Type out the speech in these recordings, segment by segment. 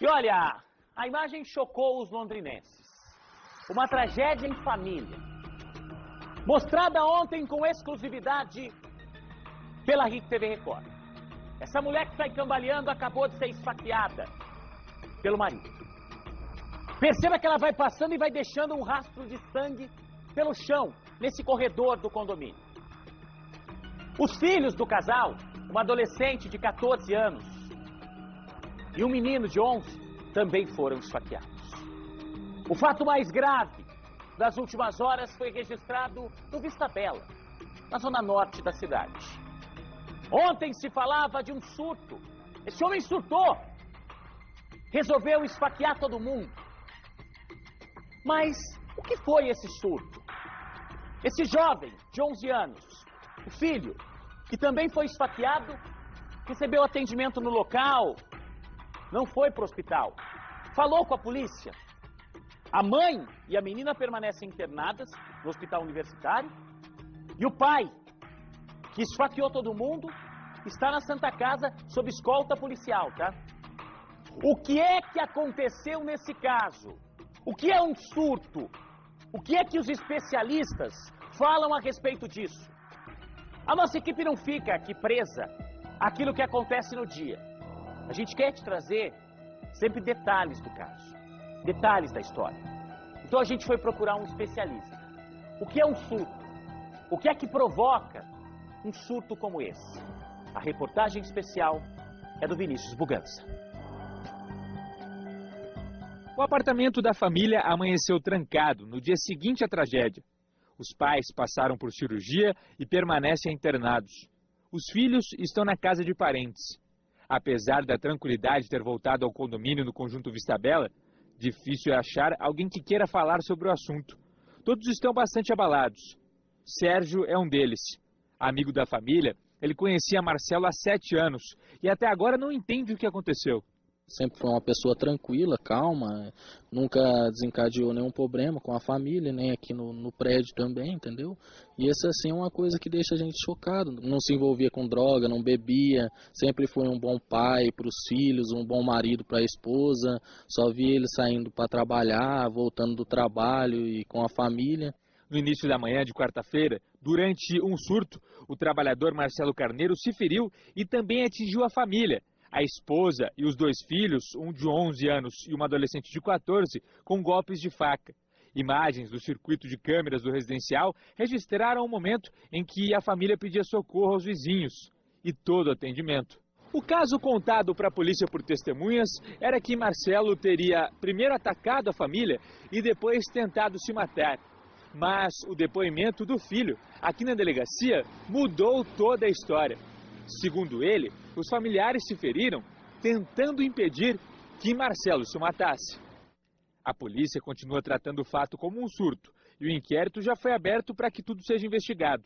E olha, a imagem chocou os londrinenses. Uma tragédia em família. Mostrada ontem com exclusividade pela RIC TV Record. Essa mulher que sai cambaleando acabou de ser esfaqueada pelo marido. Perceba que ela vai passando e vai deixando um rastro de sangue pelo chão, nesse corredor do condomínio. Os filhos do casal, uma adolescente de 14 anos e um menino de 11, também foram esfaqueados. O fato mais grave das últimas horas foi registrado no Vista Bela, na zona norte da cidade. Ontem se falava de um surto. Esse homem surtou. Resolveu esfaquear todo mundo. Mas o que foi esse surto? Esse jovem de 11 anos, o filho, que também foi esfaqueado, recebeu atendimento no local, não foi para o hospital, falou com a polícia. A mãe e a menina permanecem internadas no hospital universitário e o pai, que esfaqueou todo mundo, está na Santa Casa sob escolta policial, tá? O que é que aconteceu nesse caso? O que é um surto? O que é que os especialistas falam a respeito disso? A nossa equipe não fica aqui presa àquilo que acontece no dia. A gente quer te trazer sempre detalhes do caso, detalhes da história. Então a gente foi procurar um especialista. O que é um surto? O que é que provoca um surto como esse? A reportagem especial é do Vinícius Bugança. O apartamento da família amanheceu trancado no dia seguinte à tragédia. Os pais passaram por cirurgia e permanecem internados. Os filhos estão na casa de parentes. Apesar da tranquilidade ter voltado ao condomínio no conjunto Vista Bela, difícil é achar alguém que queira falar sobre o assunto. Todos estão bastante abalados. Sérgio é um deles. Amigo da família, ele conhecia Marcelo há 7 anos e até agora não entende o que aconteceu. Sempre foi uma pessoa tranquila, calma, nunca desencadeou nenhum problema com a família, nem aqui no prédio também, entendeu? E essa assim é uma coisa que deixa a gente chocado. Não se envolvia com droga, não bebia, sempre foi um bom pai para os filhos, um bom marido para a esposa, só via ele saindo para trabalhar, voltando do trabalho e com a família. No início da manhã de quarta-feira, durante um surto, o trabalhador Marcelo Carneiro se feriu e também atingiu a família. A esposa e os 2 filhos, um de 11 anos e uma adolescente de 14, com golpes de faca. Imagens do circuito de câmeras do residencial registraram o momento em que a família pedia socorro aos vizinhos e todo o atendimento. O caso contado para a polícia por testemunhas era que Marcelo teria primeiro atacado a família e depois tentado se matar. Mas o depoimento do filho, aqui na delegacia, mudou toda a história. Segundo ele, os familiares se feriram tentando impedir que Marcelo se matasse. A polícia continua tratando o fato como um surto e o inquérito já foi aberto para que tudo seja investigado.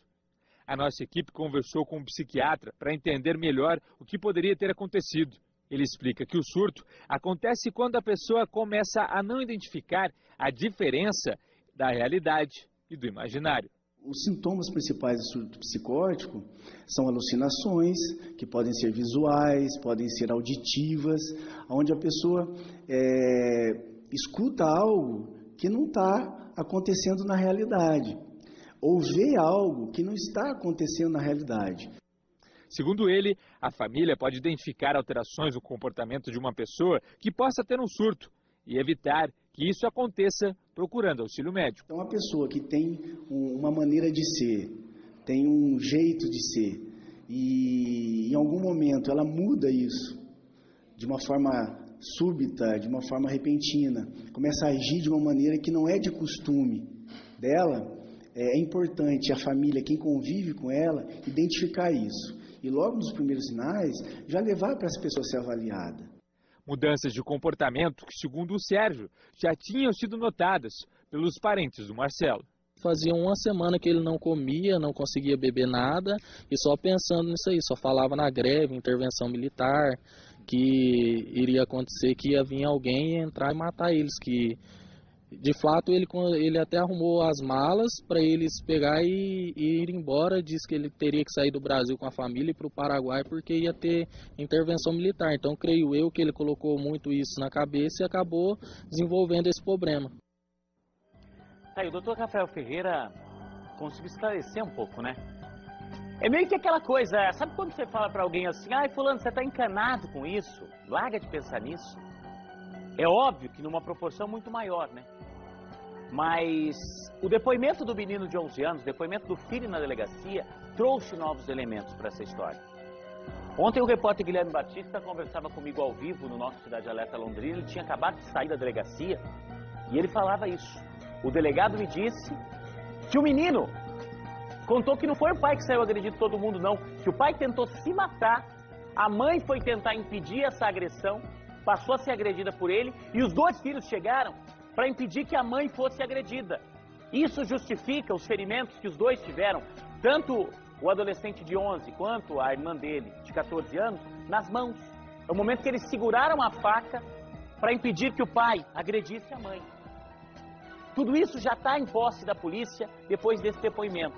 A nossa equipe conversou com um psiquiatra para entender melhor o que poderia ter acontecido. Ele explica que o surto acontece quando a pessoa começa a não identificar a diferença da realidade e do imaginário. Os sintomas principais do surto psicótico são alucinações, que podem ser visuais, podem ser auditivas, onde a pessoa escuta algo que não está acontecendo na realidade, ou vê algo que não está acontecendo na realidade. Segundo ele, a família pode identificar alterações no comportamento de uma pessoa que possa ter um surto e evitar que isso aconteça procurando auxílio médico. Então, uma pessoa que tem uma maneira de ser, tem um jeito de ser, e em algum momento ela muda isso de uma forma súbita, de uma forma repentina, começa a agir de uma maneira que não é de costume dela, é importante a família, quem convive com ela, identificar isso. E logo nos primeiros sinais, já levar para essa pessoa ser avaliada. Mudanças de comportamento que, segundo o Sérgio, já tinham sido notadas pelos parentes do Marcelo. Fazia uma semana que ele não comia, não conseguia beber nada e só pensando nisso aí, só falava na greve, intervenção militar, que iria acontecer, que ia vir alguém e entrar e matar eles, que De fato, ele até arrumou as malas para eles pegar e ir embora. Disse que ele teria que sair do Brasil com a família e ir para o Paraguai porque ia ter intervenção militar. Então, creio eu que ele colocou muito isso na cabeça e acabou desenvolvendo esse problema. Aí, o doutor Rafael Ferreira conseguiu esclarecer um pouco, né? É meio que aquela coisa, sabe quando você fala para alguém assim, ai, fulano, você tá encanado com isso? Larga de pensar nisso. É óbvio que numa proporção muito maior, né? Mas o depoimento do menino de 11 anos, o depoimento do filho na delegacia, trouxe novos elementos para essa história. Ontem o repórter Guilherme Batista conversava comigo ao vivo no nosso Cidade Alerta Londrina. Ele tinha acabado de sair da delegacia e ele falava isso. O delegado me disse que o menino contou que não foi o pai que saiu agredindo todo mundo, não. Que o pai tentou se matar, a mãe foi tentar impedir essa agressão, passou a ser agredida por ele e os dois filhos chegaram para impedir que a mãe fosse agredida. Isso justifica os ferimentos que os dois tiveram, tanto o adolescente de 11 quanto a irmã dele, de 14 anos, nas mãos. É o momento que eles seguraram a faca para impedir que o pai agredisse a mãe. Tudo isso já está em posse da polícia depois desse depoimento.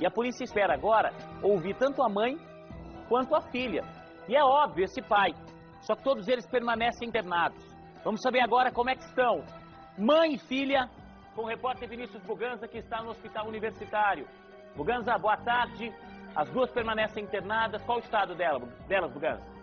E a polícia espera agora ouvir tanto a mãe quanto a filha. E é óbvio, esse pai. Só que todos eles permanecem internados. Vamos saber agora como é que estão mãe e filha, com o repórter Vinícius Buganza, que está no hospital universitário. Buganza, boa tarde. As duas permanecem internadas. Qual o estado delas, Buganza?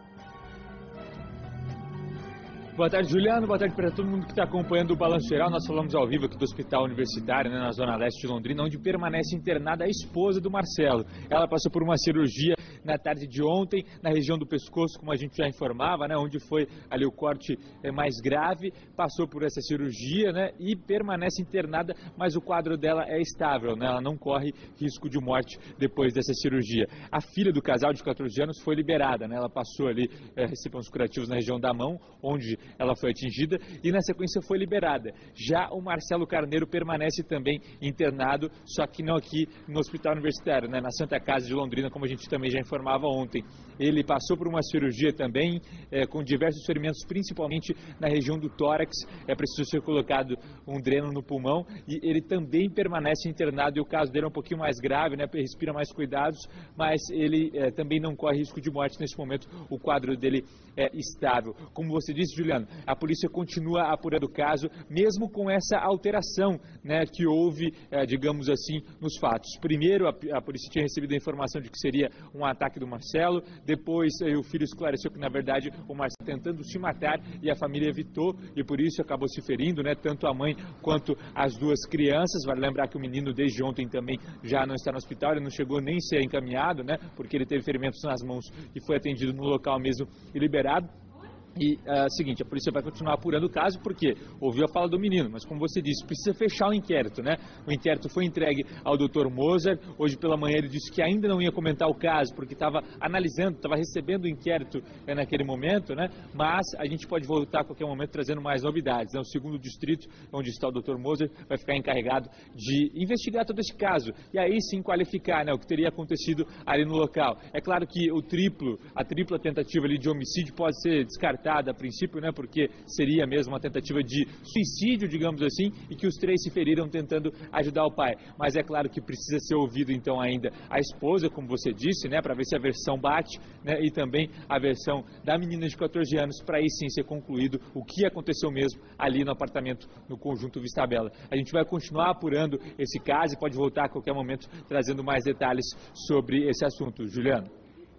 Boa tarde, Juliano. Boa tarde para todo mundo que está acompanhando o Balanço Geral. Nós falamos ao vivo aqui do Hospital Universitário, né, na Zona Leste de Londrina, onde permanece internada a esposa do Marcelo. Ela passou por uma cirurgia na tarde de ontem, na região do pescoço, como a gente já informava, né, onde foi ali o corte mais grave. Passou por essa cirurgia, né, e permanece internada, mas o quadro dela é estável, né, ela não corre risco de morte depois dessa cirurgia. A filha do casal de 14 anos foi liberada, né, ela passou ali recipientes curativos na região da mão, onde ela foi atingida e na sequência foi liberada. Já o Marcelo Carneiro permanece também internado, só que não aqui no Hospital Universitário, né, na Santa Casa de Londrina, como a gente também já informava ontem. Ele passou por uma cirurgia também, com diversos ferimentos, principalmente na região do tórax. É preciso ser colocado um dreno no pulmão e ele também permanece internado. E o caso dele é um pouquinho mais grave, né, respira mais cuidados, mas ele também não corre risco de morte nesse momento. O quadro dele é estável. Como você disse, Juliano, a polícia continua apurando o caso, mesmo com essa alteração, né, que houve, digamos assim, nos fatos. Primeiro, a polícia tinha recebido a informação de que seria um ataque do Marcelo, depois o filho esclareceu que, na verdade, o Marcelo tentando se matar e a família evitou, e por isso acabou se ferindo, né, tanto a mãe quanto as duas crianças. Vale lembrar que o menino, desde ontem, também já não está no hospital, ele não chegou nem a ser encaminhado, né, porque ele teve ferimentos nas mãos e foi atendido no local mesmo e liberado. E seguinte, a polícia vai continuar apurando o caso porque ouviu a fala do menino, mas como você disse, precisa fechar o inquérito, né? O inquérito foi entregue ao Dr. Moser. Hoje pela manhã ele disse que ainda não ia comentar o caso porque estava analisando, estava recebendo o inquérito naquele momento, né? Mas a gente pode voltar a qualquer momento trazendo mais novidades, né? O segundo distrito, onde está o Dr. Moser, vai ficar encarregado de investigar todo esse caso e aí sim qualificar, né, o que teria acontecido ali no local. É claro que a tripla tentativa ali de homicídio pode ser descartada a princípio, né, porque seria mesmo uma tentativa de suicídio, digamos assim, e que os três se feriram tentando ajudar o pai. Mas é claro que precisa ser ouvido então ainda a esposa, como você disse, né, para ver se a versão bate, né, e também a versão da menina de 14 anos, para aí sim ser concluído o que aconteceu mesmo ali no apartamento no conjunto Vista Bela. A gente vai continuar apurando esse caso e pode voltar a qualquer momento trazendo mais detalhes sobre esse assunto. Juliano.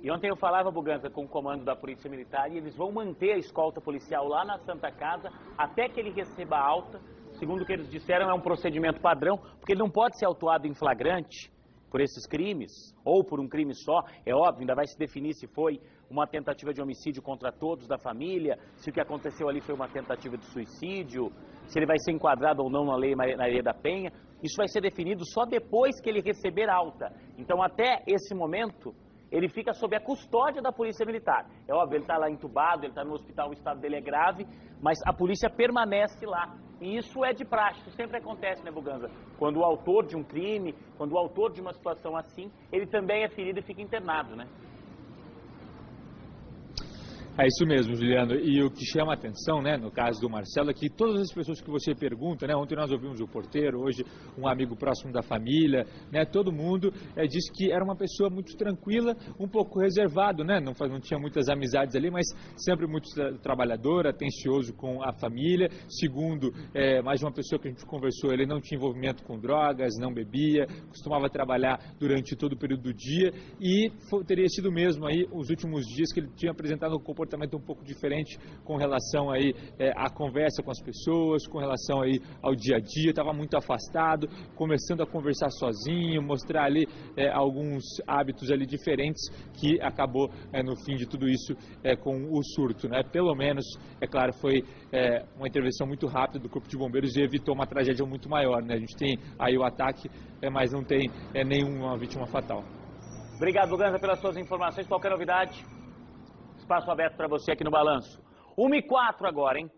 E ontem eu falava, Buganza, com o comando da Polícia Militar e eles vão manter a escolta policial lá na Santa Casa até que ele receba alta. Segundo o que eles disseram, é um procedimento padrão, porque ele não pode ser autuado em flagrante por esses crimes, ou por um crime só. É óbvio, ainda vai se definir se foi uma tentativa de homicídio contra todos da família, se o que aconteceu ali foi uma tentativa de suicídio, se ele vai ser enquadrado ou não na Lei Maria da Penha. Isso vai ser definido só depois que ele receber alta. Então, até esse momento, ele fica sob a custódia da Polícia Militar. É óbvio, ele está lá entubado, ele está no hospital, o estado dele é grave, mas a polícia permanece lá. E isso é de praxe, isso sempre acontece, né, Buganza? Quando o autor de um crime, quando o autor de uma situação assim, ele também é ferido e fica internado, né? É isso mesmo, Juliano. E o que chama a atenção, né, no caso do Marcelo, é que todas as pessoas que você pergunta, né, ontem nós ouvimos o porteiro, hoje um amigo próximo da família, né, todo mundo disse que era uma pessoa muito tranquila, um pouco reservado, né, não tinha muitas amizades ali, mas sempre muito trabalhador, atencioso com a família. Segundo, mais de uma pessoa que a gente conversou, ele não tinha envolvimento com drogas, não bebia, costumava trabalhar durante todo o período do dia e teria sido mesmo aí os últimos dias que ele tinha apresentado um comportamento um pouco diferente com relação aí à conversa com as pessoas, com relação aí ao dia a dia, estava muito afastado, começando a conversar sozinho, mostrar ali alguns hábitos ali diferentes que acabou no fim de tudo isso com o surto, né? Pelo menos, é claro, foi uma intervenção muito rápida do Corpo de Bombeiros e evitou uma tragédia muito maior, né? A gente tem aí o ataque, mas não tem nenhuma vítima fatal. Obrigado, Buganza, pelas suas informações. Qualquer novidade? Espaço aberto para você aqui no Balanço. 1h04 agora, hein?